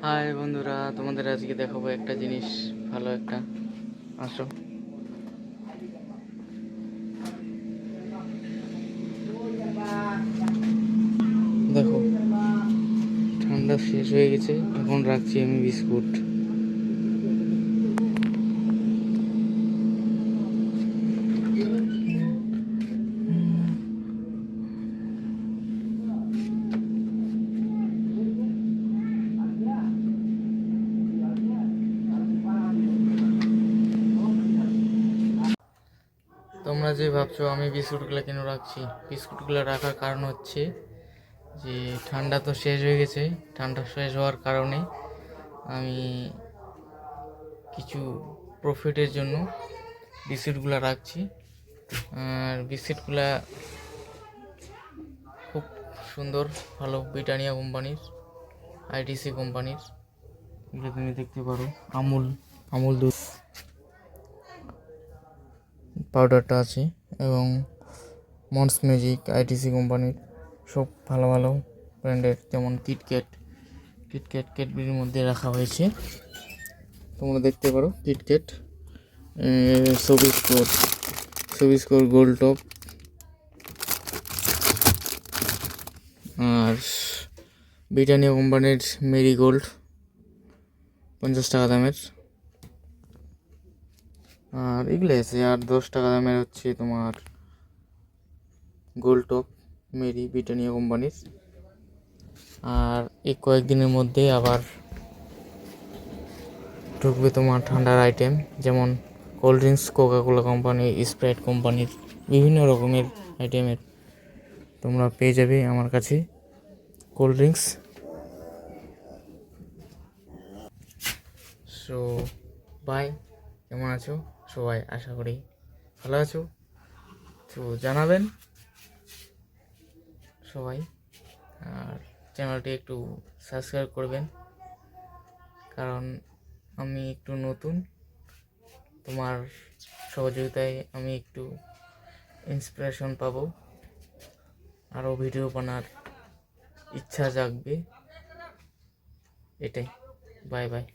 High বন্ধুরা, তোমাদের আজকে দেখাবো একটা জিনিস, ভালো একটা। আসো দেখো, ঠান্ডা শেষ হয়ে গেছে, এখন রাখছি আমি বিস্কুট। তোমরা যে ভাবছো আমি বিস্কুটগুলো কেন রাখছি, বিস্কুটগুলো রাখার কারণ হচ্ছে যে ঠান্ডা তো শেষ হয়ে গেছে। ঠান্ডা শেষ হওয়ার কারণে আমি কিছু প্রফিটের জন্য বিস্কুটগুলো রাখছি। আর বিস্কুটগুলা খুব সুন্দর, ভালো, ব্রিটানিয়া কোম্পানির, আইটিসি কোম্পানির। এগুলো তুমি দেখতে পারো, আমুল আমুল দুধ পাউডারটা আছে, এবং মন্স ম্যাজিক আইটিসি কোম্পানির সব ভালো ভালো ব্র্যান্ডের, যেমন কিটক্যাট ক্যাডবেরির মধ্যে রাখা হয়েছে। তোমরা দেখতে পারো কিটক্যাট, সবিস্কোর গোল্ড টপ, আর ব্রিটানিয়া কোম্পানির মেরিগোল্ড 50 টাকা দামের। আর এগুলো আছে, আর 10 টাকা দামের হচ্ছে তোমার গোল্ড টপ মেরি ব্রিটানিয়া কোম্পানির। আর এই কয়েকদিনের মধ্যে আবার ঢুকবে তোমার ঠান্ডার আইটেম, যেমন কোল্ড ড্রিঙ্কস, কোকাকোলা কোম্পানির, স্প্রাইট কোম্পানির, বিভিন্ন রকমের আইটেমের তোমরা পেয়ে যাবে আমার কাছে কোল্ড ড্রিঙ্কস। সো বাই, কেমন আছো সবাই? আশা করি ভালো আছো। তো জানাবেন সবাই, আর চ্যানেলটি একটু সাবস্ক্রাইব করবেন, কারণ আমি একটু নতুন। তোমার সহযোগিতায় আমি একটু ইন্সপিরেশন পাবো, আরও ভিডিও বানার ইচ্ছা জাগবে। এটাই, বাই বাই।